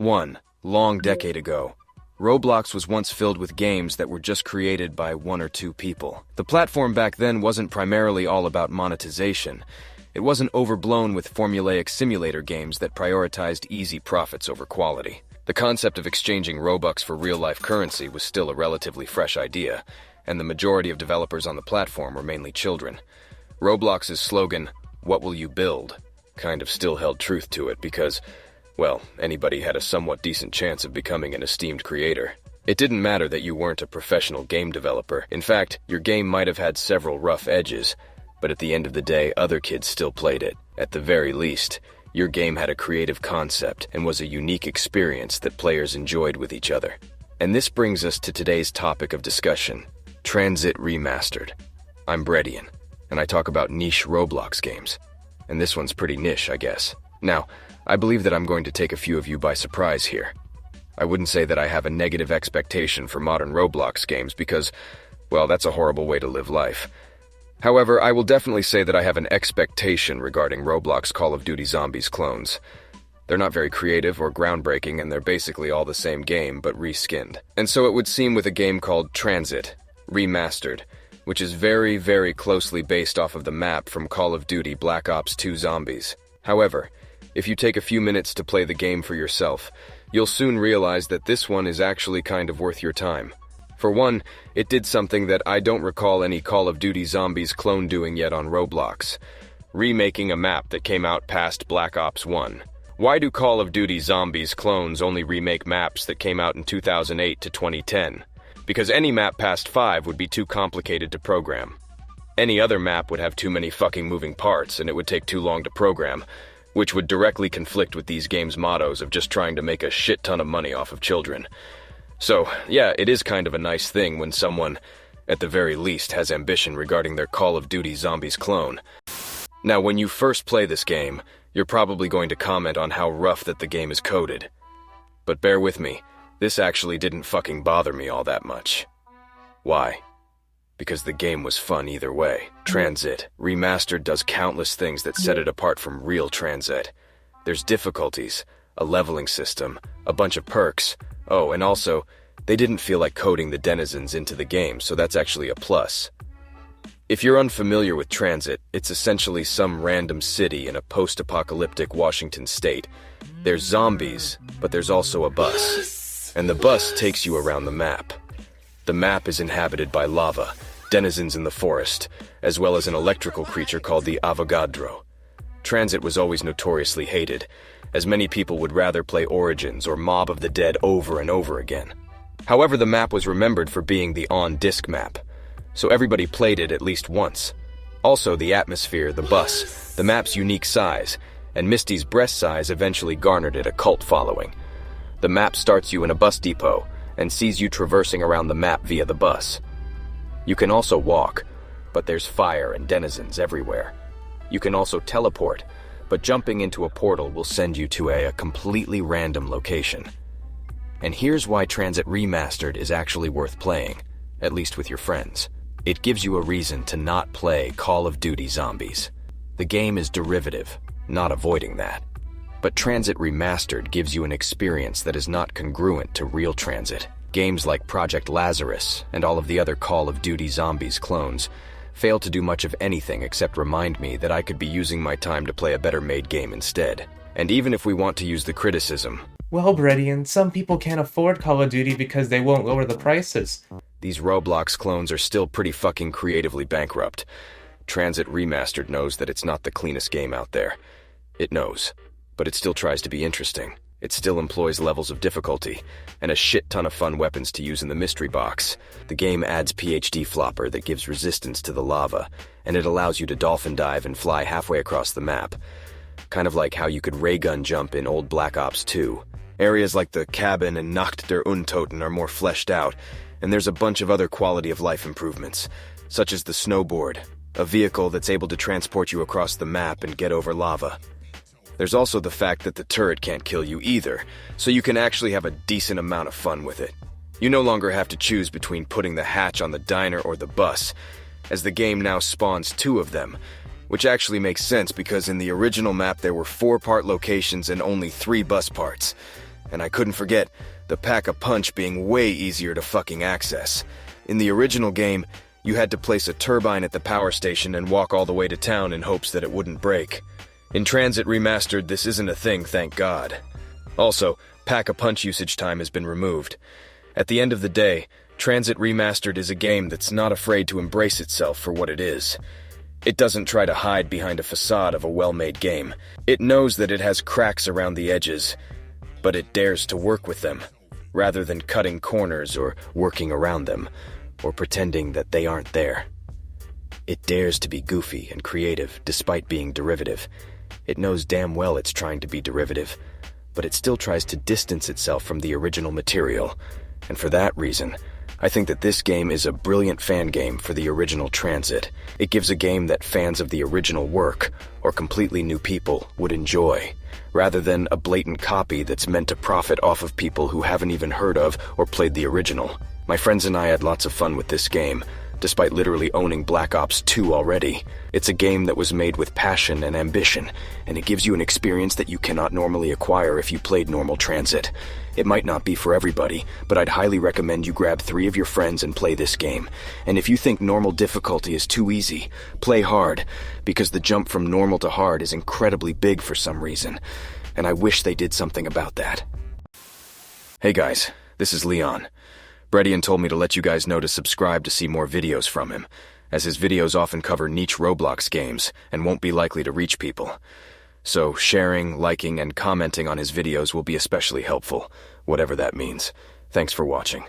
One long decade ago, Roblox was once filled with games that were just created by one or two people. The platform back then wasn't primarily all about monetization. It wasn't overblown with formulaic simulator games that prioritized easy profits over quality. The concept of exchanging Robux for real-life currency was still a relatively fresh idea, and the majority of developers on the platform were mainly children. Roblox's slogan, "What will you build?" kind of still held truth to it because, well, anybody had a somewhat decent chance of becoming an esteemed creator. It didn't matter that you weren't a professional game developer. In fact, your game might have had several rough edges, but at the end of the day, other kids still played it. At the very least, your game had a creative concept and was a unique experience that players enjoyed with each other. And this brings us to today's topic of discussion, TranZit Remastered. I'm Breadian, and I talk about niche Roblox games. And this one's pretty niche, I guess. Now, I believe that I'm going to take a few of you by surprise here. I wouldn't say that I have a negative expectation for modern Roblox games because, well, that's a horrible way to live life. However, I will definitely say that I have an expectation regarding Roblox Call of Duty Zombies clones. They're not very creative or groundbreaking, and they're basically all the same game, but reskinned. And so it would seem with a game called TranZit Remastered, which is very, very closely based off of the map from Call of Duty Black Ops 2 Zombies. However, if you take a few minutes to play the game for yourself, you'll soon realize that this one is actually kind of worth your time. For one, it did something that I don't recall any Call of Duty Zombies clone doing yet on Roblox, remaking a map that came out past Black Ops 1. Why do Call of Duty Zombies clones only remake maps that came out in 2008 to 2010? Because any map past 5 would be too complicated to program. Any other map would have too many fucking moving parts and it would take too long to program, which would directly conflict with these games' mottos of just trying to make a shit ton of money off of children. So, yeah, it is kind of a nice thing when someone, at the very least, has ambition regarding their Call of Duty Zombies clone. Now, when you first play this game, you're probably going to comment on how rough that the game is coded. But bear with me, this actually didn't fucking bother me all that much. Why? Because the game was fun either way. TranZit Remastered does countless things that set it apart from real TranZit. There's difficulties, a leveling system, a bunch of perks. Oh, and also, they didn't feel like coding the denizens into the game, so that's actually a plus. If you're unfamiliar with TranZit, it's essentially some random city in a post-apocalyptic Washington state. There's zombies, but there's also a bus. And the bus takes you around the map. The map is inhabited by lava, denizens in the forest, as well as an electrical creature called the Avogadro. TranZit was always notoriously hated, as many people would rather play Origins or Mob of the Dead over and over again. However, the map was remembered for being the on-disc map, so everybody played it at least once. Also, the atmosphere, the bus, the map's unique size, and Misty's breast size eventually garnered it a cult following. The map starts you in a bus depot and sees you traversing around the map via the bus. You can also walk, but there's fire and denizens everywhere. You can also teleport, but jumping into a portal will send you to a completely random location. And here's why TranZit Remastered is actually worth playing, at least with your friends. It gives you a reason to not play Call of Duty Zombies. The game is derivative, not avoiding that. But TranZit Remastered gives you an experience that is not congruent to real TranZit. Games like Project Lazarus and all of the other Call of Duty Zombies clones fail to do much of anything except remind me that I could be using my time to play a better-made game instead. And even if we want to use the criticism, well, Breadian, some people can't afford Call of Duty because they won't lower the prices. These Roblox clones are still pretty fucking creatively bankrupt. TranZit Remastered knows that it's not the cleanest game out there. It knows, but it still tries to be interesting. It still employs levels of difficulty, and a shit ton of fun weapons to use in the mystery box. The game adds PhD flopper that gives resistance to the lava, and it allows you to dolphin dive and fly halfway across the map. Kind of like how you could ray gun jump in old Black Ops 2. Areas like the cabin and Nacht der Untoten are more fleshed out, and there's a bunch of other quality of life improvements, such as the snowboard, a vehicle that's able to transport you across the map and get over lava. There's also the fact that the turret can't kill you either, so you can actually have a decent amount of fun with it. You no longer have to choose between putting the hatch on the diner or the bus, as the game now spawns 2 of them, which actually makes sense because in the original map there were 4 part locations and only 3 bus parts. And I couldn't forget the Pack-a-Punch being way easier to fucking access. In the original game, you had to place a turbine at the power station and walk all the way to town in hopes that it wouldn't break. In TranZit Remastered, this isn't a thing, thank God. Also, Pack-a-Punch usage time has been removed. At the end of the day, TranZit Remastered is a game that's not afraid to embrace itself for what it is. It doesn't try to hide behind a facade of a well-made game. It knows that it has cracks around the edges, but it dares to work with them, rather than cutting corners or working around them, or pretending that they aren't there. It dares to be goofy and creative despite being derivative. It knows damn well it's trying to be derivative, but it still tries to distance itself from the original material. And for that reason, I think that this game is a brilliant fan game for the original TranZit. It gives a game that fans of the original work, or completely new people, would enjoy, rather than a blatant copy that's meant to profit off of people who haven't even heard of or played the original. My friends and I had lots of fun with this game, despite literally owning Black Ops 2 already. It's a game that was made with passion and ambition, and it gives you an experience that you cannot normally acquire if you played normal TranZit. It might not be for everybody, but I'd highly recommend you grab 3 of your friends and play this game. And if you think normal difficulty is too easy, play hard, because the jump from normal to hard is incredibly big for some reason, and I wish they did something about that. Hey guys, this is Leon. Breadian told me to let you guys know to subscribe to see more videos from him, as his videos often cover niche Roblox games and won't be likely to reach people. So sharing, liking, and commenting on his videos will be especially helpful, whatever that means. Thanks for watching.